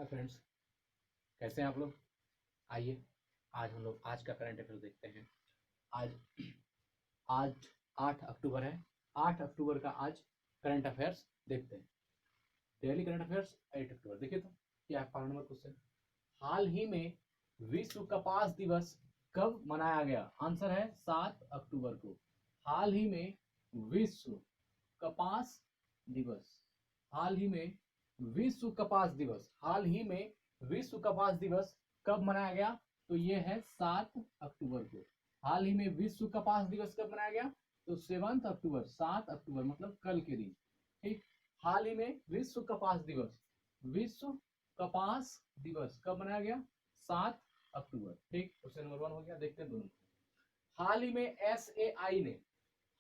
Hi friends, कैसे हैं आप लोग। आइए आज हम लोग आज का करंट अफेयर देखते हैं। आज आज 8 अक्टूबर है। 8 अक्टूबर का आज करंट अफेयर्स देखते हैं। डेली करंट अफेयर्स 8 अक्टूबर। देखिए तो क्या है पहला नंबर क्वेश्चन। हाल ही में विश्व कपास दिवस कब मनाया गया? आंसर है 7 अक्टूबर को। हाल ही में विश्व कपास दिवस हाल ही में विश्व कपास दिवस हाल ही में विश्व कपास दिवस कब मनाया गया? तो ये है 7 अक्टूबर को। हाल ही में विश्व कपास दिवस कब मनाया गया? तो 7 अक्टूबर, 7 अक्टूबर मतलब कल के दिन। ठीक। हाल ही में विश्व कपास दिवस कब मनाया गया? 7 अक्टूबर। ठीक, क्वेश्चन नंबर 1 हो गया। देखते हैं दोनों। हाल ही में एसएआई ने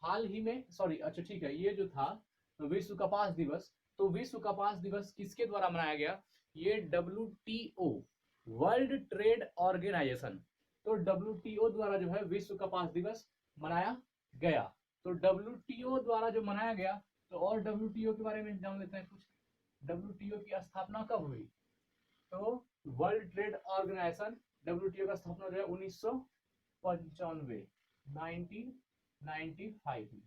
हाल ही में सॉरी अच्छा ठीक है, ये जो था विश्व कपास दिवस, तो विश्व कपास दिवस किसके द्वारा मनाया गया? ये WTO, वर्ल्ड ट्रेड ऑर्गेनाइजेशन। तो WTO द्वारा जो है विश्व कपास दिवस मनाया गया। तो WTO द्वारा जो मनाया गया, तो और WTO के बारे में जान लेते हैं कुछ। WTO की स्थापना कब हुई? तो वर्ल्ड ट्रेड ऑर्गेनाइजेशन WTO का स्थापना जो है 1995 1995 में।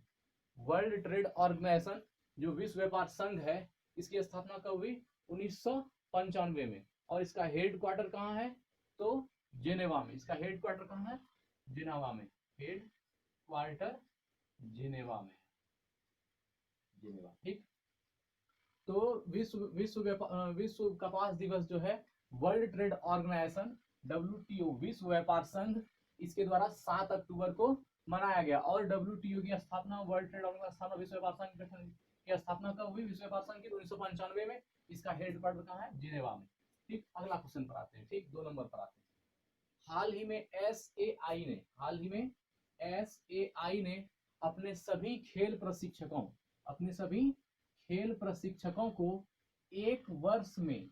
वर्ल्ड ट्रेड ऑर्गेनाइजेशन जो विश्व व्यापार संघ है, इसकी स्थापना कब हुई? 1995 में। और इसका हेड क्वार्टर कहाँ है? तो जेनेवा में। इसका हेड क्वार्टर कहाँ है? जिनेवा में। हेड क्वार्टर जिनेवा में। जिनेवा। ठीक। तो विश्व कपास दिवस जो है वर्ल्ड ट्रेड ऑर्गेनाइजेशन WTO, विश्व व्यापार संघ, इसके द्वारा 7 अक्टूबर को मनाया गया। और WTO की स्थापना, वर्ल्ड ट्रेड ऑर्गेनाइजेशन स्थापना, विश्व व्यापार संघ की स्थापना कब हुई? विश्व व्यापार संघ की 1995 में। इसका हेड क्वार्टर कहाँ है? जिनेवा में। ठीक, अगला क्वेश्चन पर आते हैं। ठीक, 2 नंबर पर आते हैं। हाल ही में एसएआई ने अपने सभी खेल प्रशिक्षकों को एक वर्ष में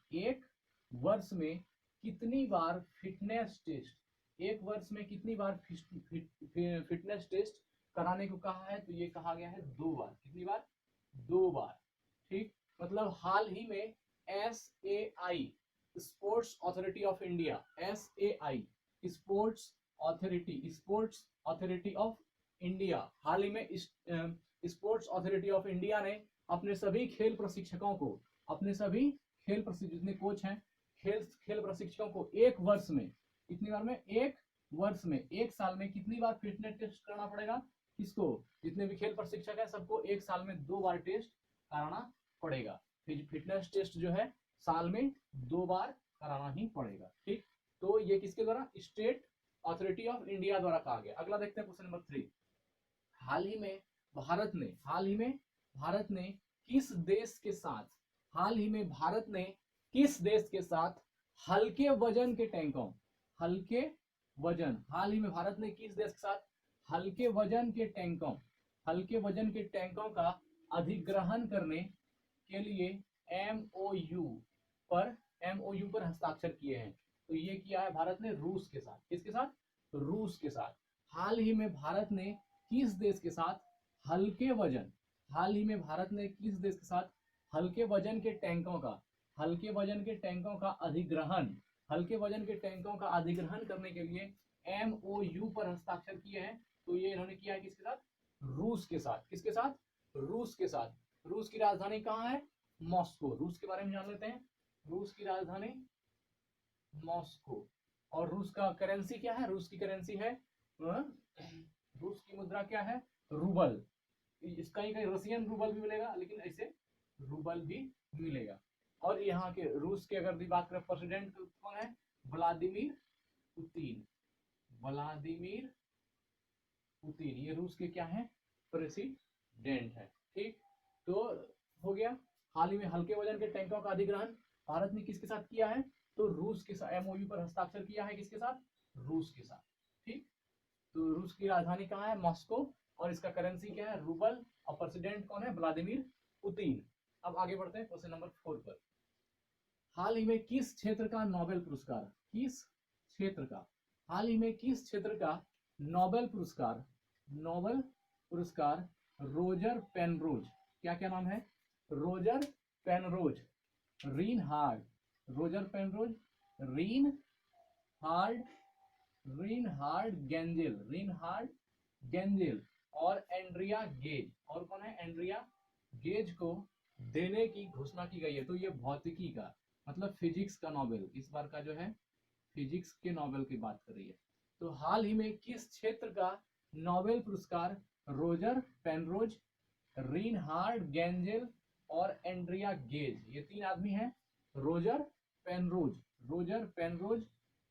कितनी बार फिटनेस टेस्ट कराने को कहा है? तो ये कहा गया है 2 बार। कितनी बार? 2 बार। ठीक, मतलब हाल ही में SAI, sports authority of India, SAI sports authority of India, हाल ही में स्पोर्ट्स अथॉरिटी ऑफ इंडिया ने अपने सभी खेल प्रशिक्षकों को जितने कोच हैं, खेल प्रशिक्षकों को एक वर्ष में, कितनी बार में? एक वर्ष में, एक साल में कितनी बार फिटनेस टेस्ट करना पड़ेगा? किसको? जितने भी खेल प्रशिक्षक है सबको एक साल में 2 बार टेस्ट कराना पड़ेगा। फिटनेस टेस्ट जो है साल में 2 बार कराना ही पड़ेगा। ठीक, तो ये किसके द्वारा? स्टेट अथॉरिटी ऑफ इंडिया द्वारा कहा गया। अगला देखते हैं क्वेश्चन नंबर 3। हाल ही में भारत ने किस देश के साथ हाल ही में भारत ने किस देश के साथ हल्के वजन के टैंकों हल्के वजन हाल ही में भारत ने किस देश के साथ हल्के वजन के टैंकों का अधिग्रहण करने के लिए एमओयू पर हस्ताक्षर किए हैं? तो ये किया है भारत ने रूस के साथ। किसके साथ? रूस के साथ। हाल ही में भारत ने किस देश के साथ हल्के वजन हाल ही में भारत ने किस देश के साथ हल्के वजन के टैंकों का अधिग्रहण करने के लिए एमओयू पर हस्ताक्षर किए हैं? तो ये इन्होंने किया है किसके साथ? रूस के साथ। किसके साथ? रूस के साथ। रूस की राजधानी कहाँ है? मॉस्को। रूस के बारे में जान लेते हैं। रूस की राजधानी मॉस्को। और रूस का करेंसी क्या है? रूस की करेंसी है रूस की मुद्रा क्या है? रूबल। इसका ही कहीं रशियन रूबल भी मिलेगा, लेकिन ऐसे रूबल भी मिलेगा। और यहाँ के रूस के अगर बात करें, प्रेसिडेंट कौन है? Vladimir Putin. ये रूस के क्या है? प्रेसिडेंट है। ठीक, तो हो गया। हाल ही में हल्के वजन के टैंकों का अधिग्रहण भारत ने किसके साथ किया है? तो रूस के साथ। एमओयू पर हस्ताक्षर किया है किसके साथ? रूस के साथ। ठीक, तो रूस की राजधानी कहाँ है? मॉस्को। और इसका करेंसी क्या है? रूबल। और प्रेसिडेंट कौन है? Vladimir Putin. अब आगे बढ़ते हैं क्वेश्चन नंबर 4 पर। हाल ही में किस क्षेत्र का नोबेल पुरस्कार रोजर पेनरोज, क्या क्या नाम है? Roger Penrose, Roger Penrose, Reinhard Genzel और एंड्रिया गेज। और कौन है? एंड्रिया गेज को देने की घोषणा की गई है। तो ये भौतिकी का मतलब फिजिक्स का नोबेल, इस बार का जो है फिजिक्स के नोबेल की बात कर रही है। तो हाल ही में किस क्षेत्र का नोबेल पुरस्कार रोजर पेनरोज, रीनहार्ड गेंजेल और एंड्रिया गेज, ये तीन आदमी हैं, रोजर पेनरोज,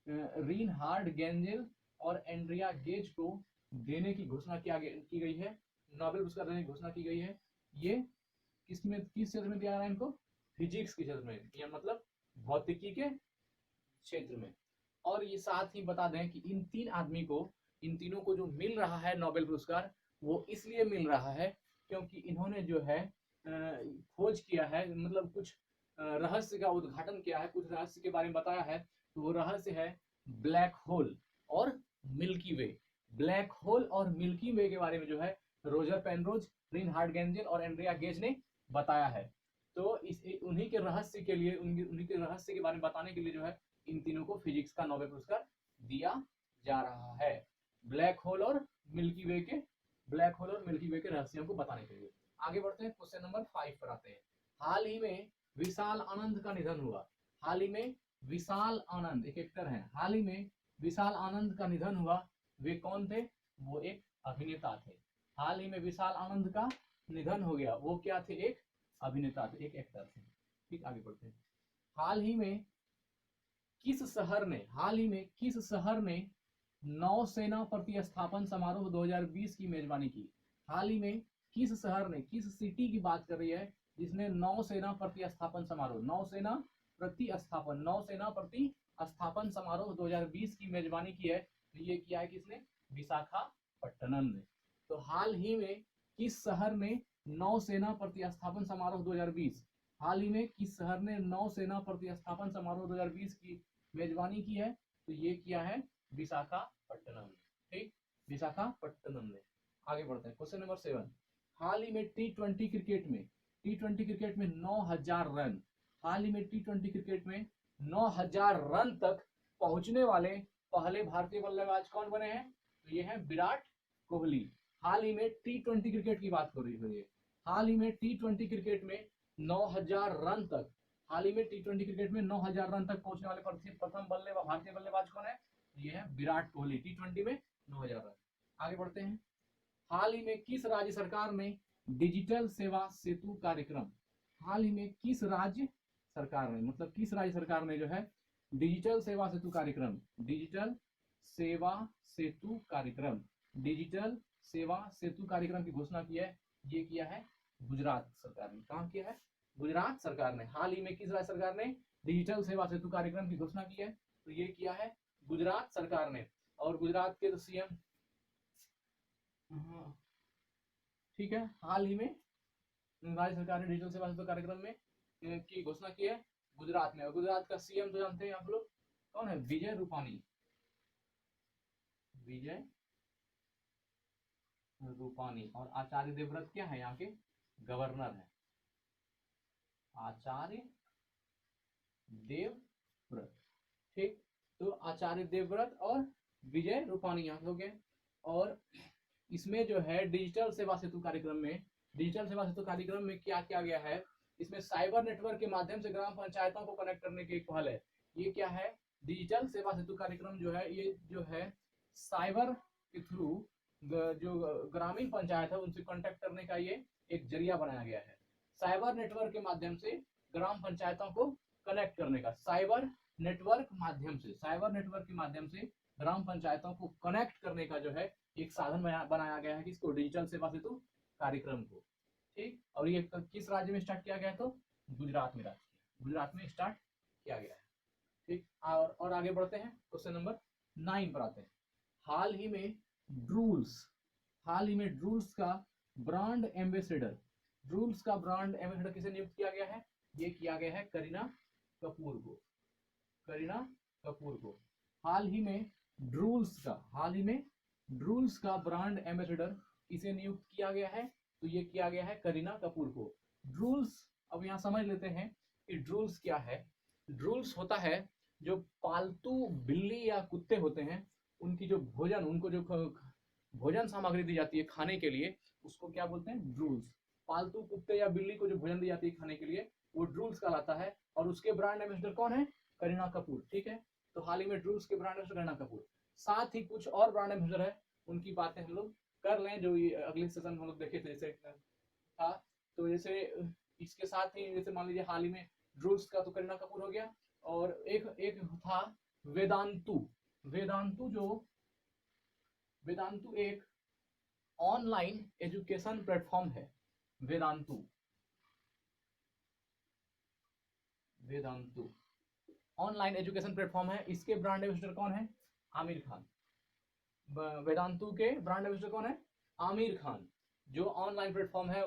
रीनहार्ड गेंजेल और एंड्रिया गेज को देने की घोषणा की गई है, नोबेल पुरस्कार देने की घोषणा की गई है। ये किस क्षेत्र में दिया रहा है इनको? फिजिक्स के क्षेत्र में, या मतलब भौतिकी के क्षेत्र में। और ये साथ ही बता दें कि इन तीनों को जो मिल रहा है नोबेल पुरस्कार, वो इसलिए मिल रहा है क्योंकि इन्होंने जो है खोज किया है, मतलब कुछ रहस्य का उद्घाटन किया है, कुछ रहस्य के बारे में बताया है। तो वो रहस्य है ब्लैक होल और मिल्की वे। ब्लैक होल और मिल्की वे के बारे में जो है रोजर पेनरोज, रीनहार्ड गेंजेल और एंड्रिया गेज ने बताया है। तो उन्हीं के रहस्य के लिए, उन्हीं के रहस्य के बारे में बताने के लिए जो है इन तीनों को फिजिक्स का नोबेल पुरस्कार दिया जा रहा है, ब्लैक होल और मिल्की वे के रहस्यों को बताने के लिए। आगे बढ़ते हैं, क्वेश्चन नंबर 5 पर आते हैं। हाल ही में विशाल आनंद का निधन हुआ। हाल ही में विशाल आनंद एक एक्टर हैं, हाल ही में विशाल आनंद का निधन हुआ। वे कौन थे? वो एक अभिनेता थे। हाल ही में विशाल आनंद का निधन हो गया। वो क्या थे? एक अभिनेता थे, एक एक्टर थे। ठीक, आगे बढ़ते हैं। हाल ही में किस शहर ने नौसेना प्रतिस्थापन समारोह 2020 की मेजबानी की? हाल ही में किस शहर ने, किस सिटी की बात कर रही है जिसने नौसेना प्रतिस्थापन समारोह 2020 की मेजबानी की है? तो ये किया है किसने? विशाखापट्टनम ने। तो हाल ही में किस शहर ने नौसेना प्रतिस्थापन समारोह 2020, हाल ही में किस शहर ने नौसेना प्रतिस्थापन समारोह 2020 की मेजबानी की है? तो ये किया है विशाखापट्टनम ने। ठीक, विशाखापट्टनम ने। आगे बढ़ते हैं, क्वेश्चन नंबर 7। हाल ही में टी20 क्रिकेट में 9000 रन, हाल ही में टी20 क्रिकेट में 9000 रन तक पहुंचने वाले पहले भारतीय बल्लेबाज कौन बने हैं? तो ये है विराट कोहली। हाल ही में टी20 क्रिकेट की बात हो रही है। हाल ही में टी20 क्रिकेट में 9000 रन तक, हाल ही में टी20 क्रिकेट में 9000 रन तक पहुंचने वाले प्रथम भारतीय बल्लेबाज कौन है? ये है विराट कोहली, टी20 में 9000 रन। आगे बढ़ते हैं। हाल ही में किस राज्य सरकार ने डिजिटल सेवा सेतु कार्यक्रम, हाल ही में किस राज्य सरकार ने, मतलब किस राज्य सरकार ने जो है डिजिटल सेवा सेतु कार्यक्रम की घोषणा की है? ये किया है गुजरात सरकार ने। कहां किया है? गुजरात सरकार ने। हाल ही में किस राज्य सरकार ने डिजिटल सेवा सेतु कार्यक्रम की घोषणा की है? तो ये किया है गुजरात सरकार ने। और गुजरात के सीएम, ठीक है, हाल ही में राज्य सरकार ने डिजिटल सेवा सेतु कार्यक्रम में की घोषणा की है गुजरात में। और गुजरात का सीएम तो जानते हैं आप लोग, कौन है? विजय रूपानी। और आचार्य देवव्रत क्या है? यहाँ के गवर्नर है, आचार्य देवव्रत। ठीक, तो आचार्य देवव्रत और विजय रूपानी यहाँ हो गए। और इसमें जो है डिजिटल सेवा सेतु कार्यक्रम में क्या किया गया है? इसमें साइबर नेटवर्क के माध्यम से ग्राम पंचायतों को कनेक्ट करने की एक पहल है। ये क्या है? डिजिटल सेवा सेतु कार्यक्रम जो है, ये जो है साइबर के थ्रू जो ग्रामीण पंचायत है उनसे कांटेक्ट करने का ये एक जरिया बनाया गया है। साइबर नेटवर्क के माध्यम से ग्राम पंचायतों को कनेक्ट करने का, साइबर नेटवर्क के माध्यम से ग्राम पंचायतों को कनेक्ट करने का जो है एक साधन बनाया गया है, किसको? डिजिटल सेवा सेतु कार्यक्रम को। ठीक, और ये किस राज्य में स्टार्ट किया गया? तो गुजरात में स्टार्ट किया गया है। ठीक, और आगे बढ़ते हैं, क्वेश्चन नंबर 9 पर आते हैं। हाल ही में ड्रूल्स का ब्रांड एम्बेसडर किसे नियुक्त किया गया है? ये किया गया है करीना कपूर को। हाल ही में ड्रूल्स का ब्रांड एम्बेसडर किसे नियुक्त किया गया है? तो ये किया गया है करीना कपूर को। ड्रूल्स, अब यहाँ समझ लेते हैं कि ड्रूल्स क्या है। ड्रूल्स होता है जो पालतू बिल्ली या कुत्ते होते हैं, उनकी जो भोजन, उनको जो भोजन सामग्री दी जाती है खाने के लिए, उसको क्या बोलते हैं? ड्रूल्स। पालतू कुत्ते या बिल्ली को जो भोजन दी जाती है खाने के लिए, वो ड्रूल्स कहलाता है। और उसके ब्रांड एम्बेसडर कौन है? करीना कपूर। ठीक है, तो हाल ही में ड्रूल्स के ब्रांड एम्बेसडर करीना कपूर। साथ ही कुछ और ब्रांड एम्बेसडर है, उनकी बातें हम लोग कर लें, जो ये अगले सेशन में हम लोग देखे थे। जैसे था, तो जैसे इसके साथ ही जैसे मान लीजिए हाल ही में ड्रूल्स का तो करीना कपूर हो गया, और एक एक था वेदांतु। वेदांतु एक ऑनलाइन एजुकेशन प्लेटफॉर्म है। वेदांतु ऑनलाइन एजुकेशन प्लेटफॉर्म है। इसके ब्रांड एम्बेसडर कौन है? आमिर खान। वेदांतु के ब्रांड एम्बेसडर कौन है? आमिर खान। जो ऑनलाइन प्लेटफॉर्म है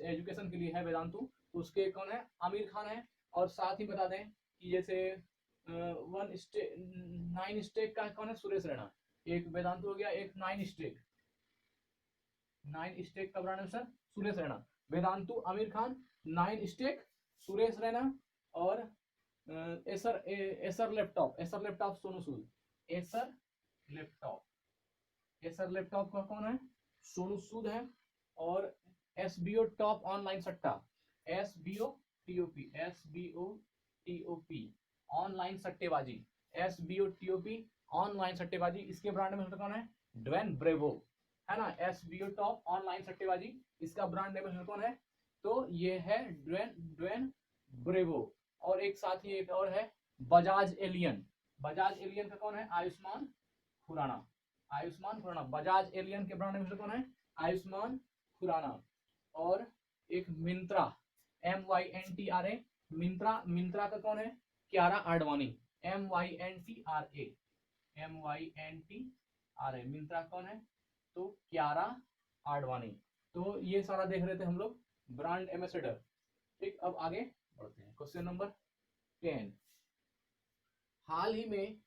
एजुकेशन के लिए है वेदांतु, उसके कौन है? आमिर खान है। और साथ ही बता दें कि जैसे 9 स्टेक का कौन है? सुरेश रैना। एक वेदांतु हो गया, एक 9 स्टेक का brand ambassador Suresh Raina. Vedantu Aamir Khan, 9 stack Suresh Raina, और Acer laptop Sonu Sood. Acer laptop का कौन है? सोनू सूद है। और एसबीओ टॉप ऑनलाइन सट्टा, एसबीओ टीओपी ऑनलाइन सट्टेबाजी, एसबीओ ऑनलाइन सट्टेबाजी। इसके ब्रांड एम्बेसडर कौन है? ड्वेन ब्रेवो, है ना। एसबीओ टॉप ऑनलाइन सट्टेबाजी, इसका ब्रांड एम्बेसडर कौन है? तो ये है ड्वेन ब्रेवो। और एक साथ ही एक और है बजाज एलियन का कौन है? आयुष्मान खुराना। बजाज एलियन के ब्रांड एम्बेसडर कौन है? आयुष्मान खुराना। और एक मिंत्रा, MYNTRA, मिंत्रा का कौन है? क्यारा आडवाणी। MYNTRA, मिंत्रा कौन है? तो क्यारा आडवाणी। तो ये सारा देख रहे थे हम लोग ब्रांड एम्बेसडर। ठीक, अब आगे बढ़ते हैं। Question number 10। हाल ही में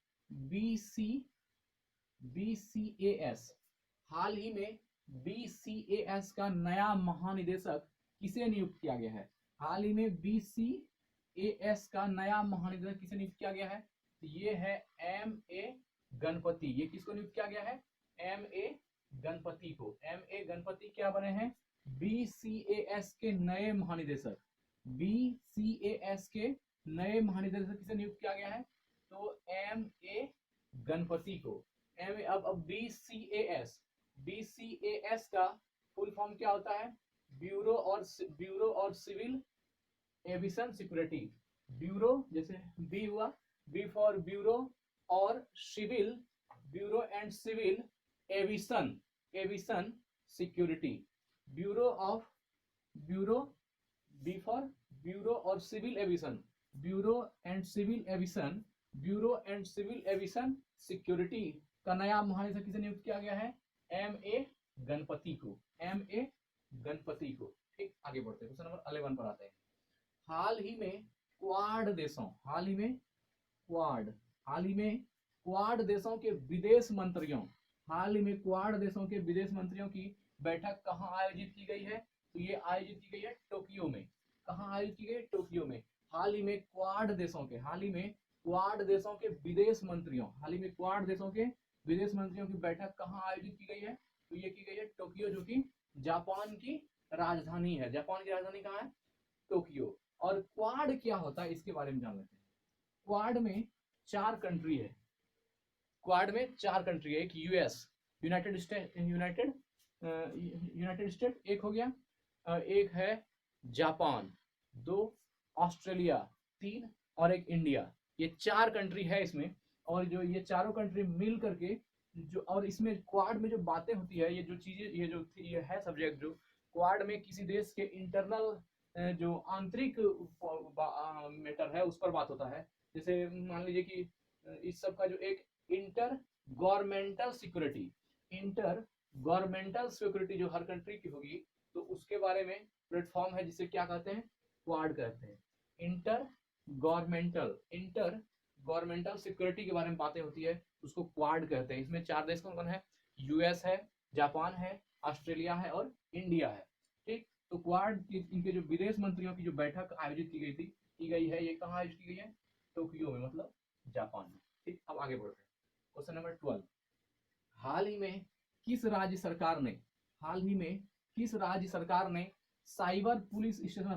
BCAS का नया महानिदेशक किसे नियुक्त किया गया है? हाल ही में BCAS का नया महानिदेशक किसे नियुक्त किया गया है? तो ये है MA गणपति। ये किसको नियुक्त किया गया है? MA गणपति को। MA गणपति क्या बने हैं? BCAS के नए महानिदेशक। BCAS के नए महानिदेशक किसे नियुक्त किया गया है? तो MA गणपति को। अब BCAS का फुल फॉर्म क्या होता है? ब्यूरो और सिविल एविएशन सिक्योरिटी। ब्यूरो, जैसे बी हुआ, बी फॉर ब्यूरो, और civil, bureau and civil aviation security. Bureau, B for bureau और civil aviation, bureau and civil aviation security का नया महानिदेशक किसे नियुक्त किया गया है? MA गणपति को। ठीक, आगे बढ़ते हैं। क्वेश्चन नंबर 11 पर आते हैं। हाल ही में क्वाड देशों के विदेश मंत्रियों की बैठक कहाँ आयोजित की गई है? तो ये आयोजित की गई है टोक्यो में। कहाँ आयोजित की गई? टोक्यो में। हाल ही में क्वाड देशों के विदेश मंत्रियों की बैठक कहाँ आयोजित की गई है? तो ये की गई है टोक्यो, जो कि जापान की राजधानी है। जापान की राजधानी कहाँ है? टोक्यो। और क्वाड क्या होता है, इसके बारे में जान लेते हैं। क्वाड में 4 कंट्री है। एक यूएस, यूनाइटेड स्टेट एक हो गया, एक है जापान, 2 ऑस्ट्रेलिया, 3 और एक इंडिया। ये 4 कंट्री है इसमें। और जो ये चारों कंट्री मिल करके जो, और इसमें क्वाड में जो बातें होती है, ये जो चीजें, ये है सब्जेक्ट, जो क्वाड में किसी देश के इंटरनल जो आंतरिक मैटर है उस पर बात होता है। जैसे मान लीजिए कि इस सब का जो एक इंटर गवर्नमेंटल सिक्योरिटी जो हर कंट्री की होगी, तो उसके बारे में प्लेटफॉर्म है, जिसे क्या कहते हैं? क्वाड कहते हैं। इंटर गवर्नमेंटल सिक्योरिटी के बारे में बातें होती है, उसको क्वाड कहते हैं। इसमें 4 देश कौन कौन है? यूएस है, जापान है, ऑस्ट्रेलिया है और इंडिया है। ठीक, तो क्वाड इनके जो विदेश मंत्रियों की जो बैठक आयोजित की गई है, ये कहाँ आयोजित की गई है? टोक्यो में, मतलब जापान में। ठीक, अब आगे बढ़ते हैं। क्वेश्चन नंबर 12, हाल ही में किस राज्य सरकार ने साइबर पुलिस स्टेशन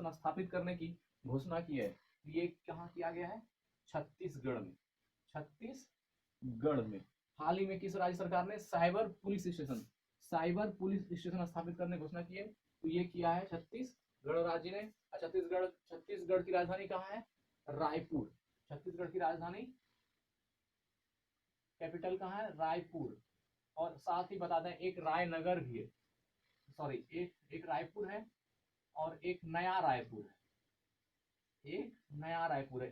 स्थापित करने की घोषणा की है? ये कहाँ किया गया है? छत्तीसगढ़ में। हाल ही में किस राज्य सरकार ने साइबर पुलिस स्टेशन स्थापित करने की घोषणा की है? तो ये किया है छत्तीसगढ़ राज्य ने। छत्तीसगढ़ की राजधानी कहाँ है? रायपुर। छत्तीसगढ़ की राजधानी, कैपिटल कहाँ है? रायपुर। और साथ ही बता दें एक रायनगर भी है, सॉरी एक रायपुर है और एक नया रायपुर है।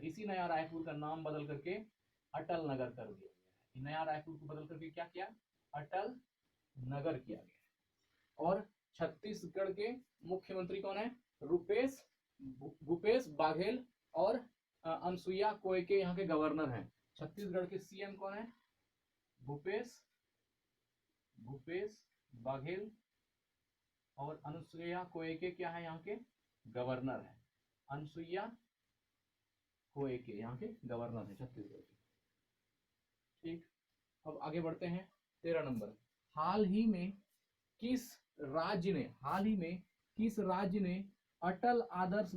इसी नया रायपुर का नाम बदल करके अटल नगर कर दिया गया है। नया रायपुर को बदल करके क्या किया? अटल नगर किया गया है। और छत्तीसगढ़ के मुख्यमंत्री कौन है? भूपेश बाघेल और अनसुईया कोइके यहाँ के गवर्नर हैं। छत्तीसगढ़ के सीएम कौन है? भूपेश बाघेल और अनुसुईया कोइके क्या है? यहाँ के गवर्नर है। अनुसुईया कोइके यहाँ के गवर्नर है छत्तीसगढ़ के। ठीक, अब आगे बढ़ते हैं। 13 नंबर, हाल ही में किस राज्य ने अटल आदर्श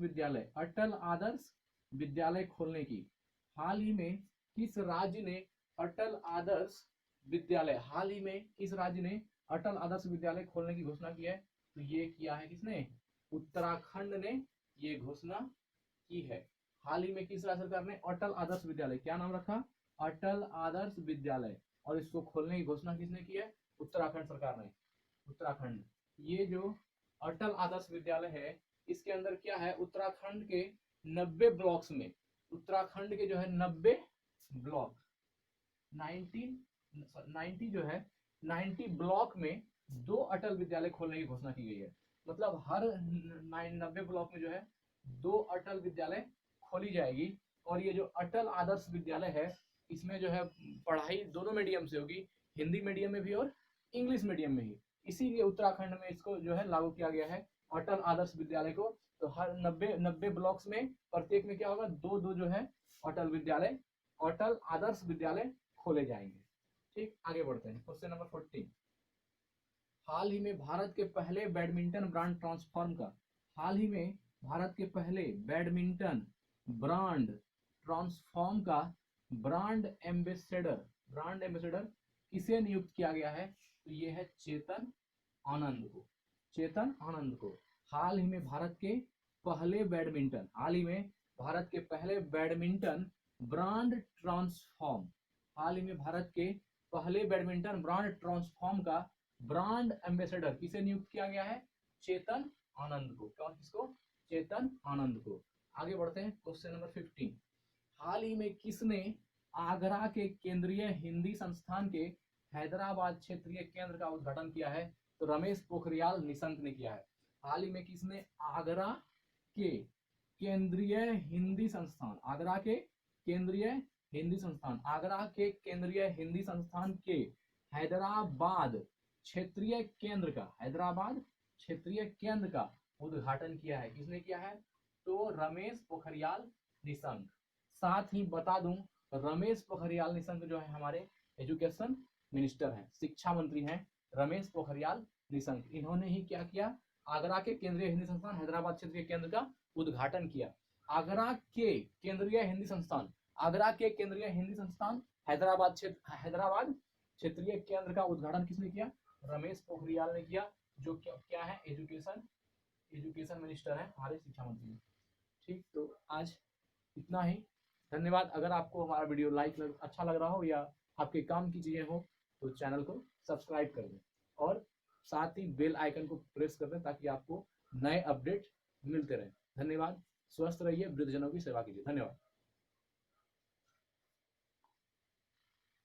विद्यालय खोलने की? हाल ही में किस राज्य ने अटल आदर्श विद्यालय खोलने की घोषणा की है? तो ये किया है किसने? उत्तराखंड ने ये घोषणा की है। हाल ही में किस राज्य सरकार ने अटल आदर्श विद्यालय, क्या नाम रखा? अटल आदर्श विद्यालय, और इसको खोलने की घोषणा किसने की है? उत्तराखंड सरकार ने। उत्तराखंड, ये जो अटल आदर्श विद्यालय है इसके अंदर क्या है? उत्तराखंड के 90 ब्लॉक्स में, उत्तराखंड के जो है 90 ब्लॉक, 90 ब्लॉक में 2 अटल विद्यालय खोलने की घोषणा की गई है। मतलब हर 90 ब्लॉक में जो है 2 अटल विद्यालय खोली जाएगी। और ये जो अटल आदर्श विद्यालय है इसमें जो है पढ़ाई दोनों मीडियम से होगी, हिंदी मीडियम में भी और इंग्लिश मीडियम में ही। इसीलिए उत्तराखंड में इसको जो है लागू किया गया है अटल आदर्श विद्यालय को। तो हर 90 ब्लॉक्स में प्रत्येक में क्या होगा? 2 जो है अटल आदर्श विद्यालय खोले जाएंगे। ठीक, आगे बढ़ते हैं। क्वेश्चन नंबर 14, हाल ही में भारत के पहले बैडमिंटन ब्रांड ट्रांसफॉर्म का ब्रांड एम्बेसडर किसे नियुक्त किया गया है? तो ये है चेतन आनंद को। हाल ही में भारत के पहले बैडमिंटन ब्रांड ट्रांसफॉर्म का ब्रांड एम्बेसडर किसे नियुक्त किया गया है? चेतन आनंद को। कौन? किसको? चेतन आनंद को। आगे बढ़ते हैं। क्वेश्चन नंबर 15, हाल ही में किसने आगरा के केंद्रीय हिंदी संस्थान के हैदराबाद क्षेत्रीय केंद्र का उद्घाटन किया है? तो रमेश पोखरियाल निशंक ने किया है। हाल ही में किसने आगरा के केंद्रीय हिंदी संस्थान के हैदराबाद क्षेत्रीय केंद्र का उद्घाटन किया है? किसने किया है? तो रमेश पोखरियाल निशंक। साथ ही बता दूं, रमेश पोखरियाल निशंक जो है हमारे एजुकेशन मिनिस्टर हैं, शिक्षा मंत्री हैं रमेश पोखरियाल निशंक। इन्होंने ही क्या किया? आगरा के केंद्रीय हिंदी संस्थान हैदराबाद क्षेत्रीय केंद्र का उद्घाटन किया। आगरा के केंद्रीय हिंदी संस्थान हैदराबाद क्षेत्रीय केंद्र का उद्घाटन किसने किया? रमेश पोखरियाल ने किया, जो क्या है? एजुकेशन मिनिस्टर है हमारे, शिक्षा मंत्री। ठीक, तो आज इतना ही। धन्यवाद। अगर आपको हमारा वीडियो अच्छा लग रहा हो या आपके काम की चीजें हो तो चैनल को सब्सक्राइब कर दें और साथ ही बेल आइकन को प्रेस कर दें ताकि आपको नए अपडेट मिलते रहें। धन्यवाद। स्वस्थ रहिए, वृद्धजनों की सेवा कीजिए। धन्यवाद।